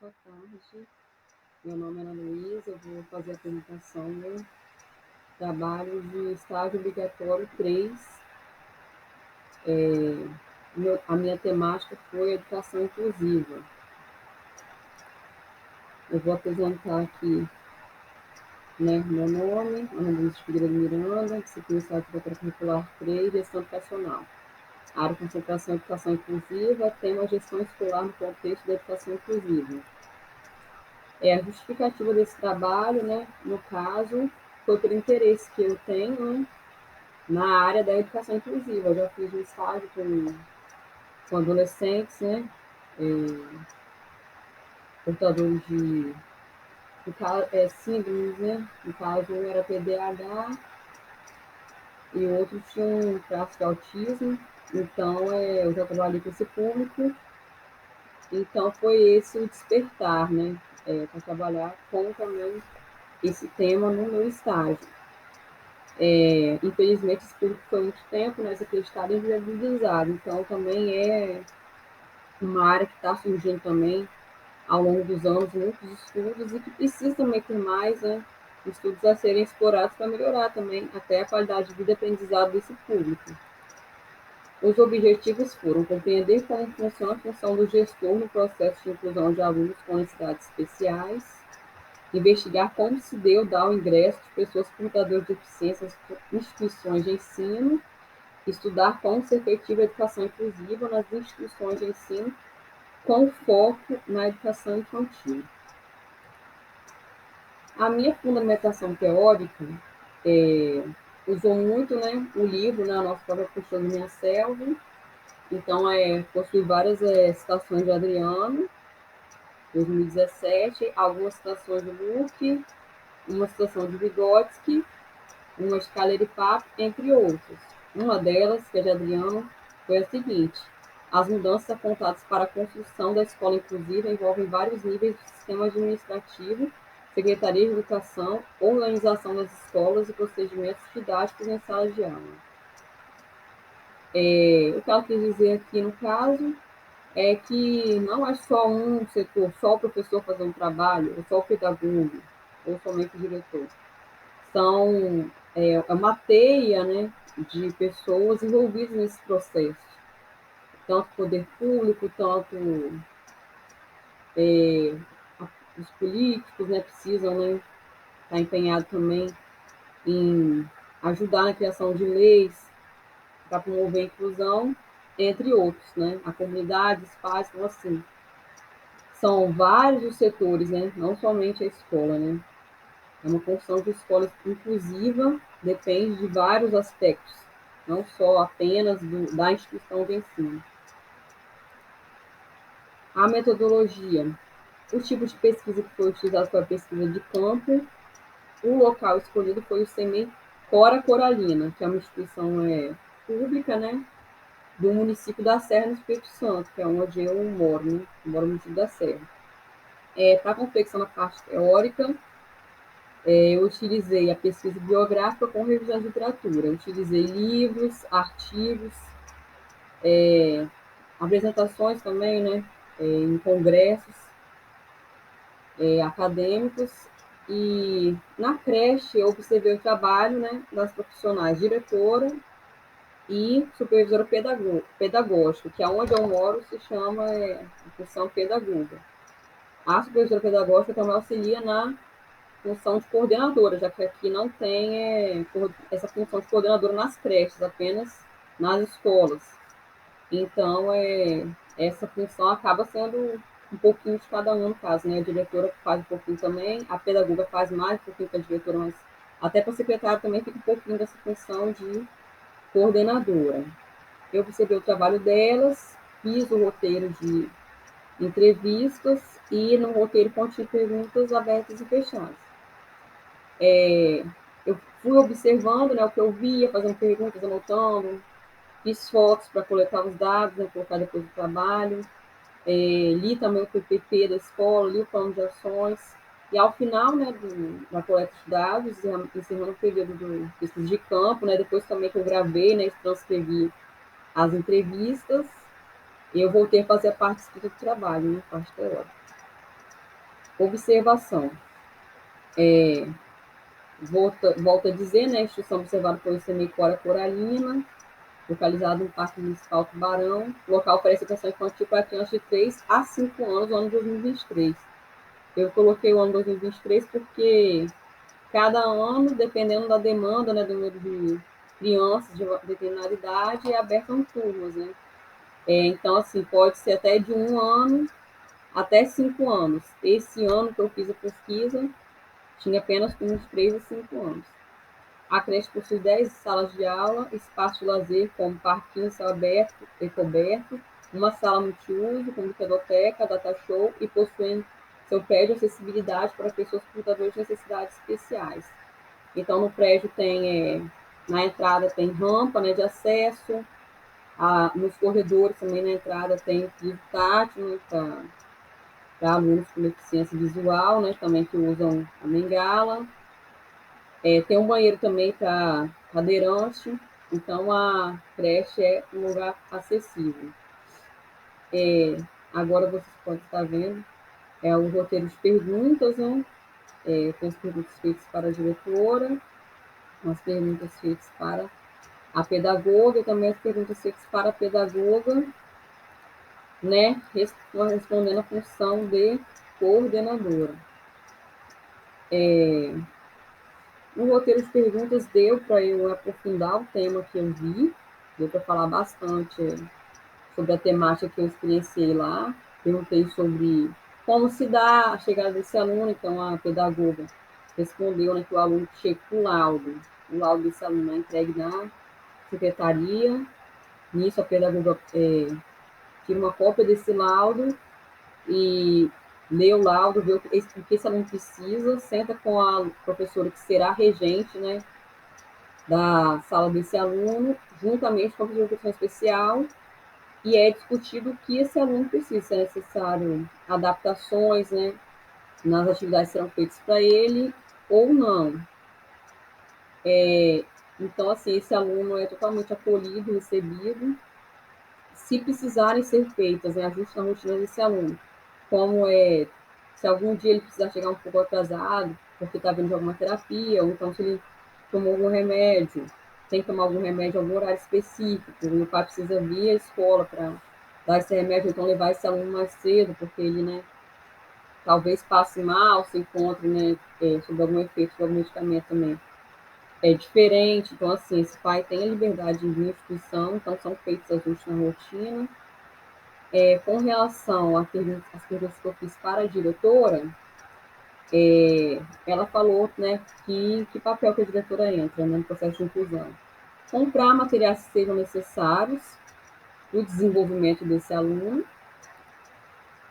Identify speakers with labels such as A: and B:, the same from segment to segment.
A: boa tarde. Meu nome é Ana Luísa, eu vou fazer a apresentação do trabalho de estágio obrigatório 3. A minha temática foi educação inclusiva. Eu vou apresentar aqui meu nome, Ana Luísa Figueiredo Miranda, disciplina estágio curricular 3, gestão educacional. Área de concentração educação inclusiva, tema gestão escolar no contexto da educação inclusiva. A justificativa desse trabalho, no caso, foi por interesse que eu tenho na área da educação inclusiva. Eu já fiz um estágio com adolescentes, portadores de síndromes, no caso um era TDAH e outro tinha um traço de autismo. Então, eu já trabalhei com esse público. Então, foi esse o despertar, para trabalhar com também esse tema no meu estágio. Infelizmente, esse público foi muito tempo desacreditado e inviabilizado. Então, também é uma área que está surgindo também ao longo dos anos, muitos estudos, e que precisa também ter mais estudos a serem explorados para melhorar também até a qualidade de vida e aprendizado desse público. Os objetivos foram compreender como funciona a função do gestor no processo de inclusão de alunos com necessidades especiais, investigar como se deu o ingresso de pessoas portadoras de deficiência nas instituições de ensino, estudar como se efetiva a educação inclusiva nas instituições de ensino, com foco na educação infantil. A minha fundamentação teórica usou muito o livro, a nossa própria Puxando Minha Selva. Então, possui várias citações de Adriano, 2017, algumas citações de Luke, uma citação de Vygotsky, uma de Kaler-Papp, entre outras. Uma delas, que é de Adriano, foi a seguinte: as mudanças apontadas para a construção da escola inclusiva envolvem vários níveis do sistema administrativo, secretaria de educação, organização das escolas e procedimentos didáticos em salas de aula. O que ela quis dizer aqui, no caso, é que não é só um setor, só o professor fazer um trabalho, ou só o pedagogo, ou somente o diretor. São uma teia de pessoas envolvidas nesse processo. Tanto poder público, tanto os políticos precisam estar empenhados também em ajudar na criação de leis para promover a inclusão, entre outros, a comunidade, os pais, então assim. São vários os setores, não somente a escola, É uma construção de escola inclusiva, depende de vários aspectos, não só apenas da instituição de ensino. A metodologia. O tipo de pesquisa que foi utilizado foi a pesquisa de campo. O local escolhido foi o CEMEI Cora Coralina, que é uma instituição pública, do município da Serra, no Espírito Santo, que é onde eu moro, Eu moro no município da Serra. Para a confecção da parte teórica, eu utilizei a pesquisa biográfica com revisão de literatura. Eu utilizei livros, artigos, apresentações também, em congressos acadêmicos. E na creche eu observei o trabalho das profissionais diretora e supervisora pedagógica, que é onde eu moro se chama função pedagoga. A supervisora pedagógica também auxilia na função de coordenadora, já que aqui não tem essa função de coordenadora nas creches, apenas nas escolas. Então, essa função acaba sendo um pouquinho de cada um, no caso, A diretora faz um pouquinho também, a pedagoga faz mais um pouquinho que a diretora, mas até para a secretária também fica um pouquinho dessa função de coordenadora. Eu observei o trabalho delas, fiz o roteiro de entrevistas e no roteiro contém perguntas abertas e fechadas. Eu fui observando o que eu via, fazendo perguntas, anotando, fiz fotos para coletar os dados, colocar depois do trabalho, li também o PPP da escola, li o plano de ações, e ao final da coleta de dados, encerrando o período do pesquisa de campo, depois também que eu gravei, transcrevi as entrevistas, eu voltei a fazer a parte escrita do trabalho, a parte teórica. Observação. Volto a dizer, né, a instituição observada pelo Semicora Coralina, localizado no Parque Municipal Tubarão. O local oferece educação infantil para crianças de 3 a 5 anos no ano de 2023. Eu coloquei o ano 2023 porque cada ano, dependendo da demanda, né, do número de crianças de determinada idade, é aberto em turmas, né? Então, assim, pode ser até de 1 ano até 5 anos. Esse ano que eu fiz a pesquisa, tinha apenas com uns 3 a 5 anos. A creche possui 10 salas de aula, espaço de lazer como parquinho, céu aberto e coberto, uma sala multiuso com biblioteca, data show e possui seu prédio de acessibilidade para pessoas portadoras de necessidades especiais. Então, no prédio tem, na entrada tem rampa, né, de acesso, nos corredores também na entrada tem piso tátil, né, para alunos com deficiência visual, né, também que usam a bengala. Tem um banheiro também para cadeirante, então a creche é um lugar acessível. Agora vocês podem estar vendo o roteiro de perguntas, né? Tem as perguntas feitas para a diretora, as perguntas feitas para a pedagoga e também as perguntas feitas para a pedagoga, né? Respondendo a função de coordenadora. O roteiro de perguntas deu para eu aprofundar o tema que eu vi, deu para falar bastante sobre a temática que eu experienciei lá. Perguntei sobre como se dá a chegada desse aluno, então a pedagoga respondeu, né, que o aluno chega com o laudo desse aluno é entregue na secretaria. Nisso, a pedagoga tira uma cópia desse laudo e lê o laudo, vê o que esse aluno precisa, senta com a professora que será regente, né, da sala desse aluno, juntamente com a professora de educação especial, e é discutido o que esse aluno precisa, se é necessário adaptações, né, nas atividades que serão feitas para ele ou não. Então, assim, esse aluno é totalmente acolhido, recebido. Se precisarem ser feitas, né, ajustes na rotina desse aluno, como se algum dia ele precisar chegar um pouco atrasado, porque está vindo de alguma terapia, ou então se ele tomou algum remédio, tem que tomar algum remédio em algum horário específico, e o pai precisa vir à escola para dar esse remédio, então levar esse aluno mais cedo, porque ele, né, talvez passe mal, se encontre, né, sob algum efeito de algum medicamento também. É diferente, então, assim, esse pai tem a liberdade de vir à instituição, então são feitos ajustes na rotina. Com relação às perguntas que eu fiz para a diretora, ela falou, né, que papel que a diretora entra, né, no processo de inclusão. Comprar materiais que sejam necessários para o desenvolvimento desse aluno.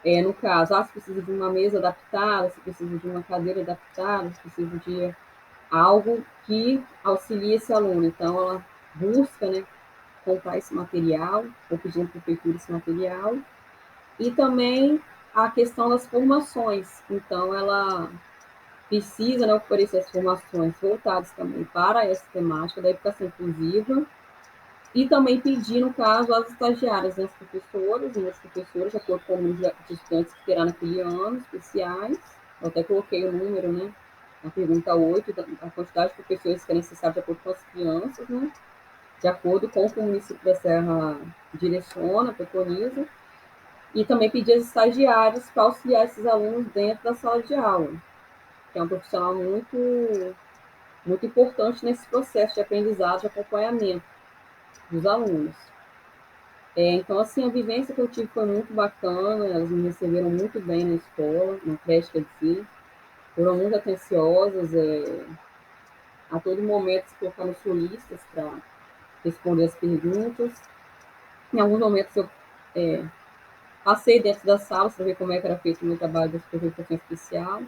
A: No caso, se precisa de uma mesa adaptada, se precisa de uma cadeira adaptada, se precisa de algo que auxilie esse aluno. Então, ela busca, né, comprar esse material, ou pedir na prefeitura esse material. E também a questão das formações. Então, ela precisa, né, oferecer as formações voltadas também para essa temática da educação inclusiva e também pedir, no caso, às estagiárias, né, as professoras e as professoras, de acordo com o número de estudantes que terá naquele ano, especiais. Eu até coloquei o número, né, na pergunta 8, a quantidade de professores que é necessário de acordo com as crianças, né, de acordo com o que o município da Serra direciona, preconiza. E também pedir aos estagiários para auxiliar esses alunos dentro da sala de aula, que é um profissional muito importante nesse processo de aprendizado, de acompanhamento dos alunos. Então, assim, a vivência que eu tive foi muito bacana, elas me receberam muito bem na escola, na creche, quer dizer, foram muito atenciosas, a todo momento se colocaram solistas para responder as perguntas. Em alguns momentos eu passei dentro da sala para ver como é que era feito o meu trabalho de supervisão especial.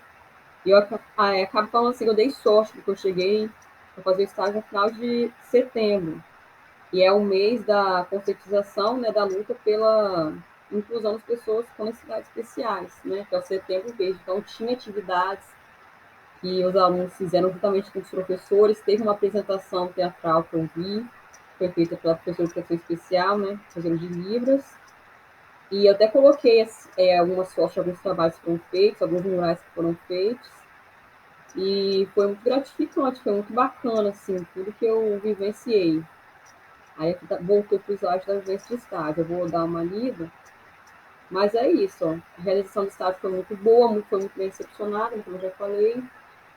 A: E eu acabo falando assim, eu dei sorte, porque eu cheguei para fazer estágio no final de setembro. E é o mês da conscientização, né, da luta pela inclusão das pessoas com necessidades especiais, né, que é o Setembro Verde. Então, tinha atividades que os alunos fizeram juntamente com os professores. Teve uma apresentação teatral que eu vi, foi feita pela professora de educação especial, né, professora de Libras. E eu até coloquei algumas fotos de alguns trabalhos que foram feitos, alguns murais que foram feitos, e foi muito gratificante, foi muito bacana, assim, tudo que eu vivenciei. Aí aqui voltou para o slide da vivência de estágio, eu vou dar uma lida, mas é isso, ó. A realização do estágio foi muito boa, foi muito bem recepcionada, como eu já falei.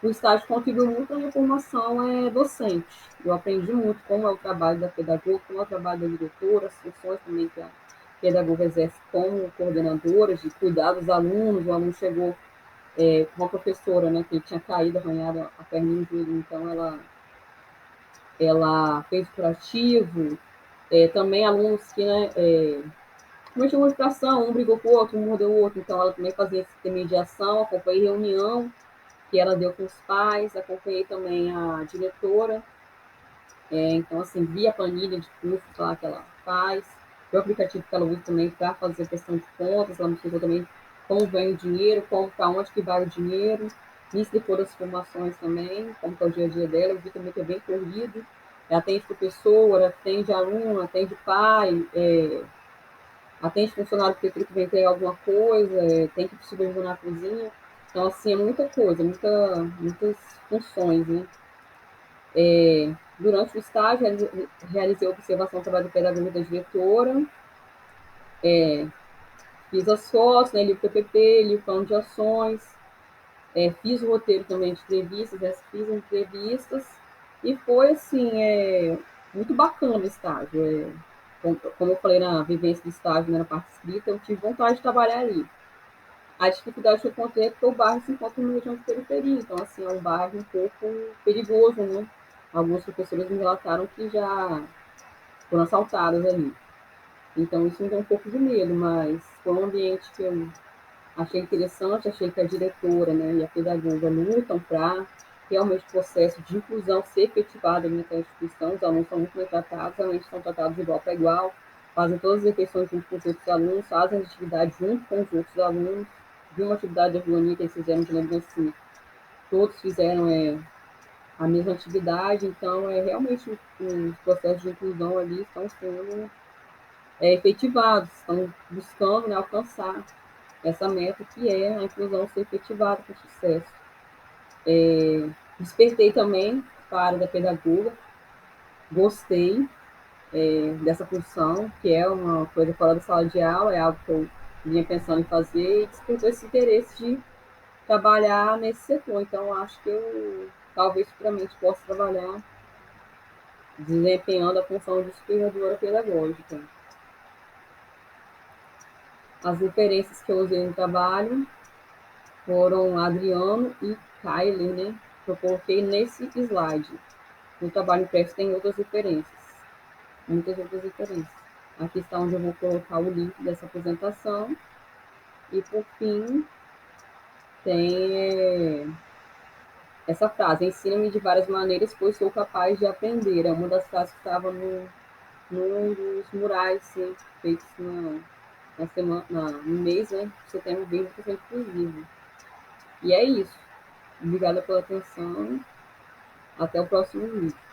A: O estágio contribuiu muito na minha formação docente. Eu aprendi muito como é o trabalho da pedagoga, como é o trabalho da diretora, as funções também que a pedagoga exerce como coordenadora, de cuidar dos alunos. O aluno chegou com uma professora, né, que tinha caído, arranhado a perninha no joelho, então ela fez o curativo. Também alunos que, né, cometiam uma infração, um brigou com o outro, um mordeu o outro, então ela também fazia essa mediação, acompanhei reunião que ela deu com os pais, acompanhei também a diretora, então, assim, vi a planilha de cursos lá que ela faz, o aplicativo que ela usa também para fazer a questão de contas, ela me explicou também como vem o dinheiro, como para onde que vai o dinheiro, me explicou das formações também, como é o dia a dia dela, eu vi também que é bem corrido, atende professora, atende aluno, atende pai, atende funcionário que vem entregar alguma coisa, tem que supervisionar na cozinha. Então, assim, é muita coisa, muitas funções, né? Durante o estágio, realizei a observação do trabalho pedagógico da diretora, fiz as fotos, né, li o PPP, li o plano de ações, fiz o roteiro também de entrevistas, fiz entrevistas, e foi, assim, muito bacana o estágio. Como eu falei na vivência do estágio, né, na parte escrita, eu tive vontade de trabalhar ali. A dificuldade que eu encontrei é porque o bairro se encontra numa região de periferia, então, assim, é um bairro um pouco perigoso, né? Alguns professores me relataram que já foram assaltados ali. Então, isso me deu um pouco de medo, mas foi um ambiente que eu achei interessante, achei que a diretora, né, e a pedagoga lutam para realmente o processo de inclusão ser efetivado naquela instituição. Os alunos são muito bem tratados, realmente são tratados de igual para igual, fazem todas as refeições junto com os outros alunos, fazem as atividades junto com os outros alunos. Vi uma atividade de harmonia que eles fizeram de lembrança, assim, todos fizeram a mesma atividade, então realmente os processos de inclusão ali estão sendo efetivados, estão buscando, né, alcançar essa meta que é a inclusão ser efetivada com sucesso. Despertei também para a área da pedagoga, gostei dessa função, que é uma coisa fora da sala de aula, é algo que eu vinha pensando em fazer, e despertou esse interesse de trabalhar nesse setor. Então, acho que eu talvez futuramente possa trabalhar desempenhando a função de supervisora pedagógica. As referências que eu usei no trabalho foram Adriano e Kylie, né? Que eu coloquei nesse slide. No trabalho impresso tem outras referências, muitas outras referências. Aqui está onde eu vou colocar o link dessa apresentação. E, por fim, tem essa frase: ensina-me de várias maneiras, pois sou capaz de aprender. É uma das frases que estava num dos murais, assim, feitos na semana, no mês, né, de setembro, bem inclusive. E é isso. Obrigada pela atenção. Até o próximo vídeo.